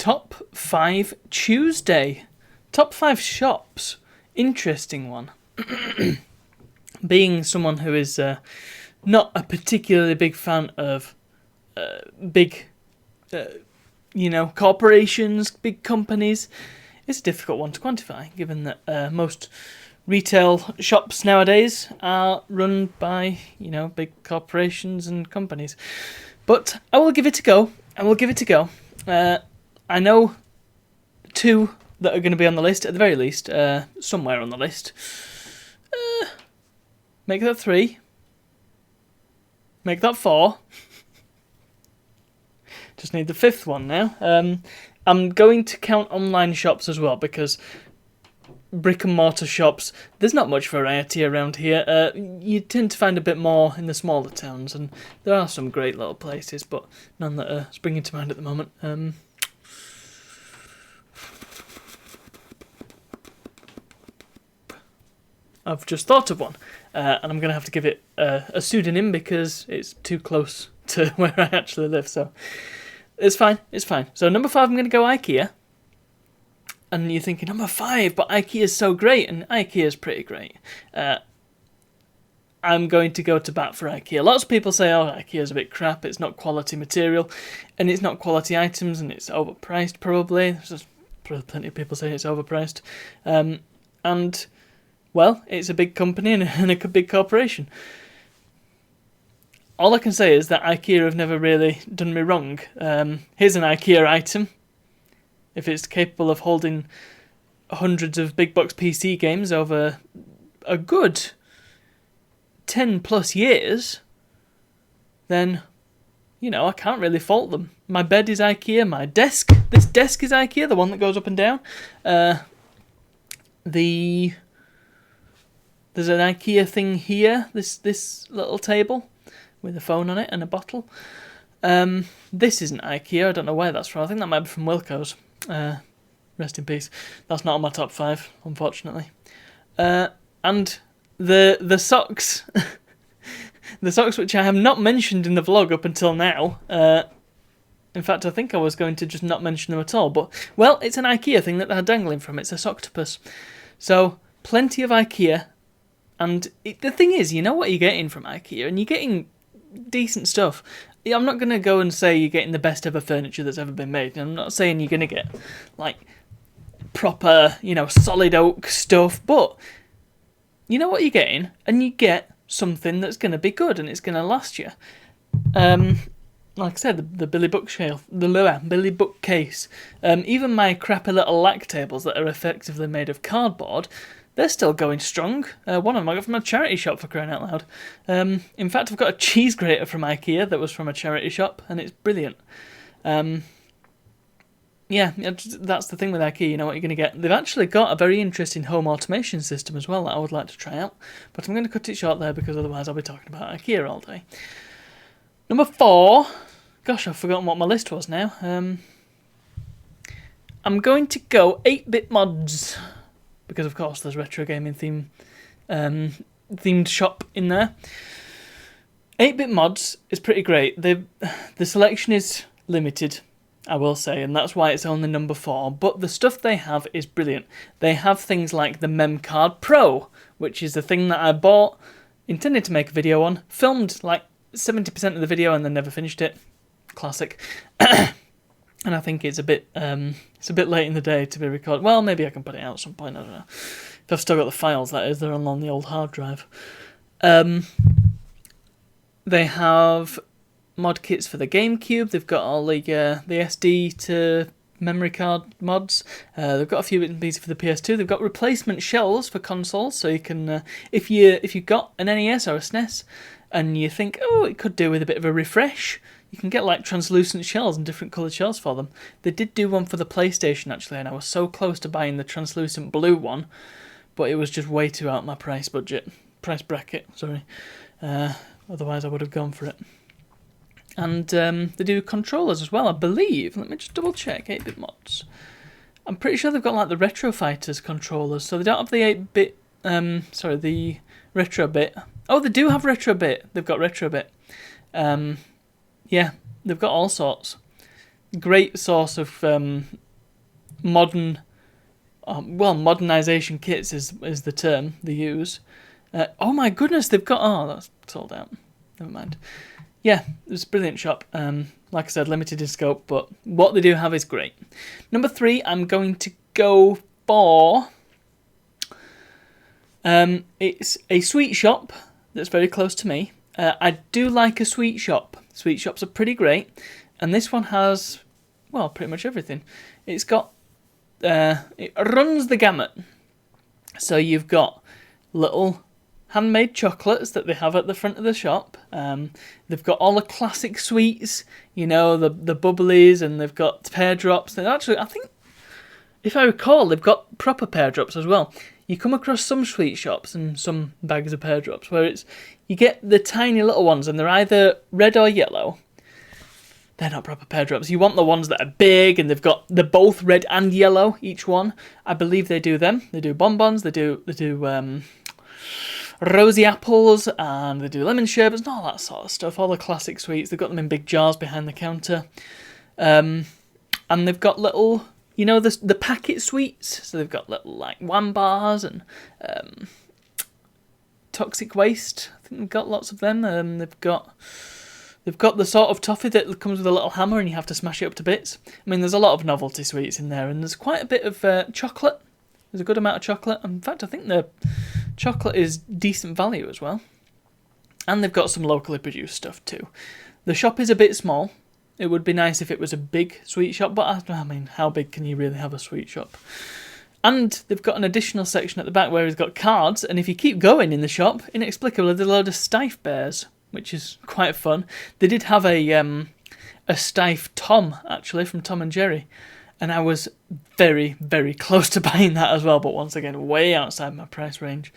Top 5 Tuesday. Top 5 shops. Interesting one. Being someone who is not a particularly big fan of big, corporations, big companies, it's a difficult one to quantify, given that most retail shops nowadays are run by, big corporations and companies. But I will give it a go. I know 2 that are going to be on the list, at the very least, somewhere on the list. Make that 3. Make that 4. Just need the 5th one now. I'm going to count online shops as well, because brick and mortar shops, there's not much variety around here. You tend to find a bit more in the smaller towns, and there are some great little places, but none that are springing to mind at the moment. I've just thought of one, and I'm going to have to give it a pseudonym because it's too close to where I actually live, so it's fine. So number 5, I'm going to go IKEA. And you're thinking, number 5, but IKEA's so great, and IKEA's pretty great. I'm going to go to bat for IKEA. Lots of people say, IKEA's a bit crap, it's not quality material, and it's not quality items, and it's overpriced, probably. There's plenty of people saying it's overpriced. And, well, it's a big company and a big corporation. All I can say is that IKEA have never really done me wrong. Here's an IKEA item. If it's capable of holding hundreds of big box PC games over a good 10 plus years, then, I can't really fault them. My bed is IKEA, this desk is IKEA, the one that goes up and down. There's an IKEA thing here, this little table with a phone on it and a bottle. This isn't IKEA, I don't know where that's from. I think that might be from Wilko's. Rest in peace. That's not on my top 5, unfortunately. And the socks, the socks which I have not mentioned in the vlog up until now. In fact, I think I was going to just not mention them at all. But, well, it's an IKEA thing that they're dangling from. It's a Socktopus. So, plenty of IKEA. And the thing is, you know what you're getting from IKEA, and you're getting decent stuff. I'm not going to go and say you're getting the best ever furniture that's ever been made. I'm not saying you're going to get, proper, solid oak stuff. But you know what you're getting, and you get something that's going to be good, and it's going to last you. Like I said, the Billy Bookshelf, the Billy Bookcase, even my crappy little lack tables that are effectively made of cardboard, they're still going strong. One of them I got from a charity shop, for crying out loud. In fact, I've got a cheese grater from IKEA that was from a charity shop, and it's brilliant. Yeah, that's the thing with IKEA, you know what you're going to get. They've actually got a very interesting home automation system as well that I would like to try out, but I'm going to cut it short there because otherwise I'll be talking about IKEA all day. Number 4, gosh, I've forgotten what my list was now. I'm going to go 8-Bit Mods, because of course there's retro gaming themed shop in there. 8-Bit Mods is pretty great. The selection is limited, I will say, and that's why it's only number 4, but the stuff they have is brilliant. They have things like the Memcard Pro, which is the thing that I bought, intended to make a video on, filmed 70% of the video and then never finished it. Classic. And I think it's a bit late in the day to be recorded. Well, maybe I can put it out at some point, I don't know. If I've still got the files, that is, they're on the old hard drive. They have mod kits for the GameCube. They've got all the SD to memory card mods. They've got a few bits and pieces for the PS2. They've got replacement shells for consoles, so you can, if you've got an NES or a SNES, and you think, it could do with a bit of a refresh, you can get translucent shells and different coloured shells for them. They did do one for the PlayStation actually, and I was so close to buying the translucent blue one, but it was just way too out my price bracket. Otherwise I would have gone for it. And they do controllers as well, I believe. Let me just double check. 8-Bit Mods. I'm pretty sure they've got the Retro Fighters controllers, so they don't have the 8-bit. The Retro Bit. Oh, they do have Retro Bit. They've got Retro Bit. Yeah, they've got all sorts. great source of modernization kits is the term they use. Oh my goodness, they've got... Oh, that's sold out. Never mind. Yeah, it's a brilliant shop. Like I said, limited in scope, but what they do have is great. Number 3, I'm going to go for... it's a sweet shop that's very close to me. I do like a sweet shop. Sweet shops are pretty great. And this one has, well, pretty much everything. It's got... it runs the gamut. So you've got little handmade chocolates that they have at the front of the shop. They've got all the classic sweets, you know, the bubblies, and they've got pear drops. And actually, I think, if I recall, they've got proper pear drops as well. You come across some sweet shops and some bags of pear drops where you get the tiny little ones and they're either red or yellow. They're not proper pear drops. You want the ones that are big and they're both red and yellow, each one. I believe they do them. They do bonbons, they do rosy apples, and they do lemon sherbets and all that sort of stuff. All the classic sweets. They've got them in big jars behind the counter. And they've got little, you know, the packet sweets. So they've got little like Wham bars and toxic waste. I think they've got lots of them. They've got the sort of toffee that comes with a little hammer and you have to smash it up to bits. I mean, there's a lot of novelty sweets in there, and there's quite a bit of chocolate. There's a good amount of chocolate. In fact, I think the chocolate is decent value as well. And they've got some locally produced stuff too. The shop is a bit small. It would be nice if it was a big sweet shop, but I mean, how big can you really have a sweet shop? And they've got an additional section at the back where it's got cards, and if you keep going in the shop, inexplicably, there's a load of Stife bears, which is quite fun. They did have a Stife Tom, actually, from Tom and Jerry, and I was very, very close to buying that as well, but once again, way outside my price range,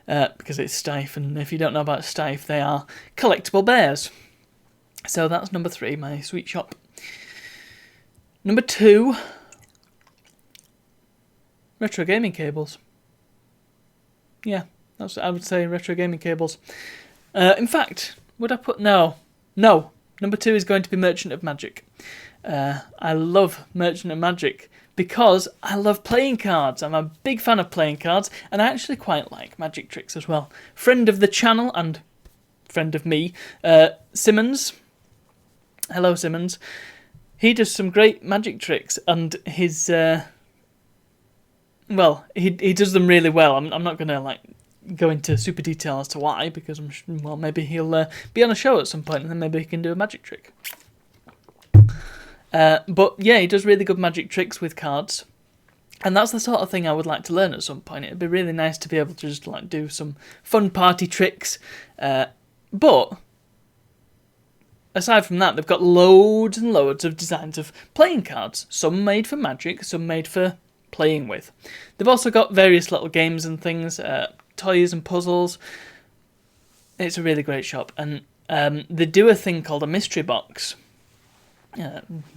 because it's Stife, and if you don't know about Stife, they are collectible bears. So that's number 3, my sweet shop. Number 2, retro gaming cables. Yeah, I would say retro gaming cables. In fact, would I put... No. Number 2 is going to be Merchant of Magic. I love Merchant of Magic because I love playing cards. I'm a big fan of playing cards, and I actually quite like magic tricks as well. Friend of the channel and friend of me, Simmons. Hello, Simmons. He does some great magic tricks, and his... he does them really well. I'm not going to go into super detail as to why, because maybe he'll be on a show at some point, and then maybe he can do a magic trick. But yeah, he does really good magic tricks with cards, and that's the sort of thing I would like to learn at some point. It'd be really nice to be able to just do some fun party tricks. But aside from that, they've got loads and loads of designs of playing cards. Some made for magic, some made for playing with. They've also got various little games and things, toys and puzzles. It's a really great shop, and they do a thing called a mystery box,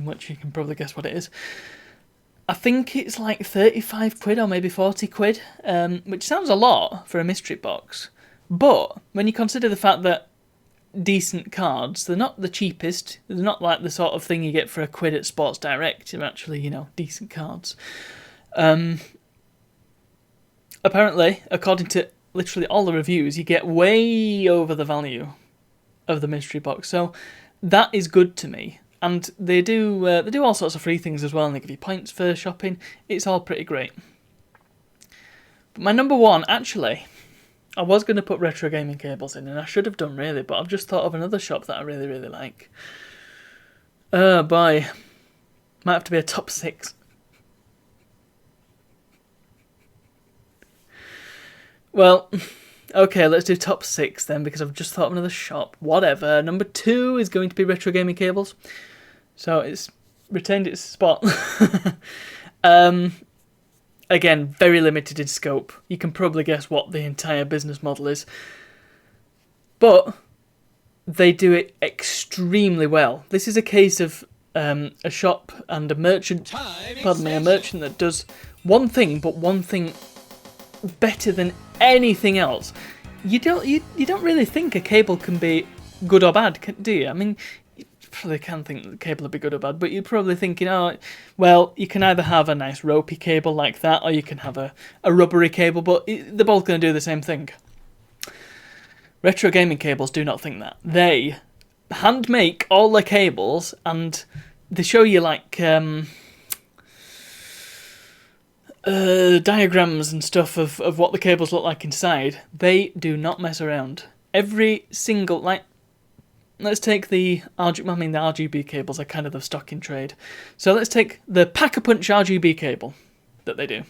which you can probably guess what it is. I think it's like 35 quid or maybe 40 quid, which sounds a lot for a mystery box, but when you consider the fact that decent cards, they're not the cheapest, they're not like the sort of thing you get for a quid at Sports Direct, they're actually, decent cards. Apparently, according to literally all the reviews, you get way over the value of the mystery box, so that is good to me. And they do all sorts of free things as well, and they give you points for shopping. It's all pretty great. But my number 1, actually, I was going to put retro gaming cables in, and I should have done really, but I've just thought of another shop that I really, really like. Oh boy, might have to be a top 6. Well, okay, let's do top 6 then, because I've just thought of another shop. Whatever. Number 2 is going to be retro gaming cables. So it's retained its spot. Again, very limited in scope. You can probably guess what the entire business model is. But they do it extremely well. This is a case of a shop and a merchant, a merchant that does one thing, but one thing better than anything else. You don't really think a cable can be good or bad, do you? I mean, probably can think that the cable would be good or bad, but you're probably thinking, oh, well, you can either have a nice ropey cable like that, or you can have a rubbery cable, but they're both going to do the same thing. Retro gaming cables do not think that. They hand make all their cables, and they show you like diagrams and stuff of what the cables look like inside. They do not mess around. Every single, like, let's take the RGB cables are kind of the stock in trade. So let's take the Pack-a-Punch RGB cable that they do.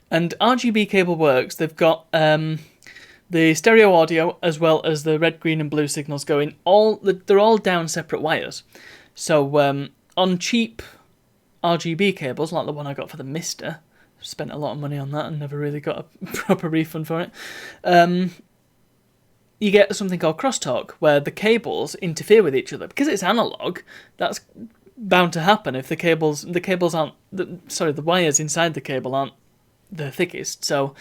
And RGB cable works. They've got the stereo audio as well as the red, green and blue signals going. They're all down separate wires. So on cheap RGB cables, like the one I got for the Mister, spent a lot of money on that and never really got a proper refund for it. You get something called crosstalk, where the cables interfere with each other. Because it's analog, that's bound to happen if the wires inside the cable aren't the thickest. So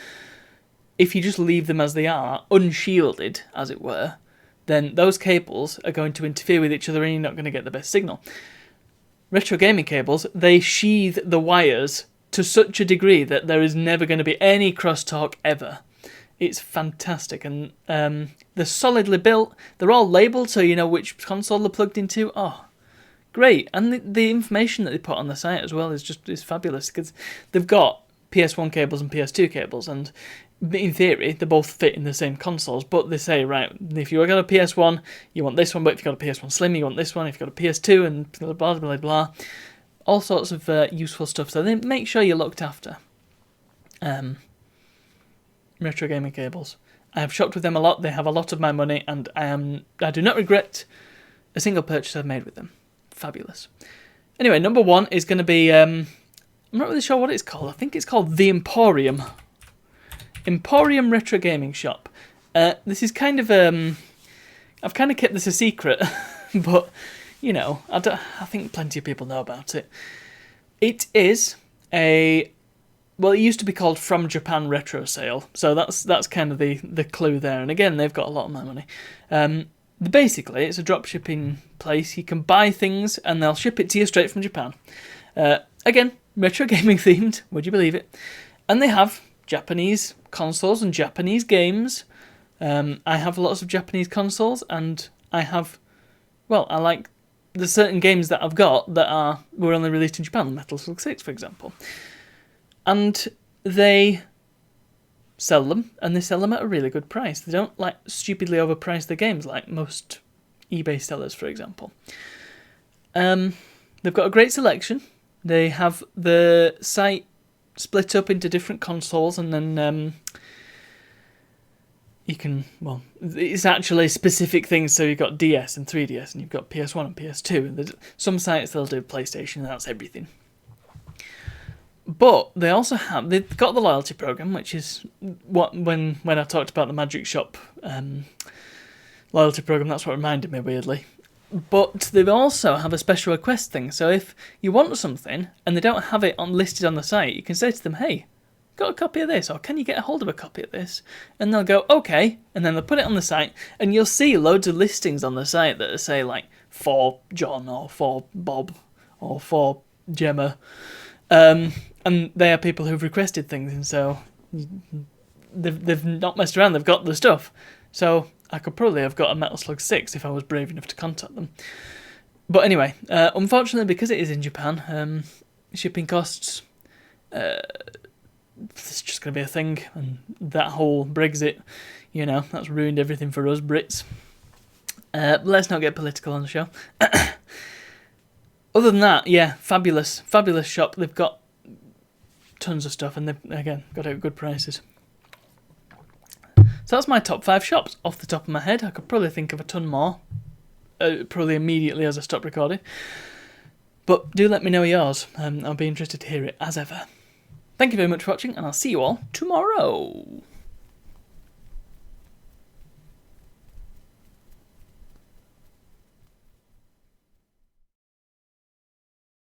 if you just leave them as they are, unshielded, as it were, then those cables are going to interfere with each other and you're not going to get the best signal. Retro gaming cables, they sheathe the wires to such a degree that there is never going to be any crosstalk ever. It's fantastic, and they're solidly built. They're all labelled so you know which console they're plugged into. Oh, great. And the information that they put on the site as well is fabulous, because they've got PS1 cables and PS2 cables, and in theory they both fit in the same consoles, but they say, right, if you've got a PS1 you want this one, but if you've got a PS1 Slim you want this one, if you've got a PS2, and blah blah blah blah, all sorts of useful stuff. So they make sure you're looked after. Retro gaming cables, I have shopped with them a lot. They have a lot of my money, and I do not regret a single purchase I've made with them. Fabulous. Anyway, number one is going to be I'm not really sure what it's called. I think it's called The Emporium Retro Gaming Shop. This is kind of I've kind of kept this a secret, but you know, I think plenty of people know about it. It is well, it used to be called From Japan Retro Sale, so that's kind of the clue there. And again, they've got a lot of my money. Basically, it's a drop shipping place. You can buy things and they'll ship it to you straight from Japan. Again, retro gaming themed, would you believe it? And they have Japanese consoles and Japanese games. I have lots of Japanese consoles, and I like the certain games that I've got that were only released in Japan, Metal Slug 6, for example. And they sell them, and they sell them at a really good price. They don't like stupidly overprice their games like most eBay sellers, for example. They've got a great selection. They have the site split up into different consoles, and then it's actually specific things. So you've got DS and 3DS, and you've got PS1 and PS2. Some sites they'll do PlayStation, and that's everything. But they've got the loyalty program, which is what when I talked about the Magic Shop loyalty program, that's what reminded me weirdly. But they also have a special request thing. So if you want something and they don't have it listed on the site, you can say to them, "Hey, got a copy of this?" or "Can you get a hold of a copy of this?" And they'll go, "Okay," and then they'll put it on the site, and you'll see loads of listings on the site that say like for John or for Bob or for Gemma. And they are people who've requested things, and so they've not messed around. They've got the stuff. So I could probably have got a Metal Slug 6 if I was brave enough to contact them. But anyway, unfortunately, because it is in Japan, shipping costs, it's just going to be a thing. And that whole Brexit, that's ruined everything for us Brits. Let's not get political on the show. Other than that, yeah, fabulous shop. They've got tons of stuff, and they've, again, got out good prices. So that's my top 5 shops off the top of my head. I could probably think of a ton more, probably immediately as I stop recording. But do let me know yours. I'll be interested to hear it, as ever. Thank you very much for watching, and I'll see you all tomorrow.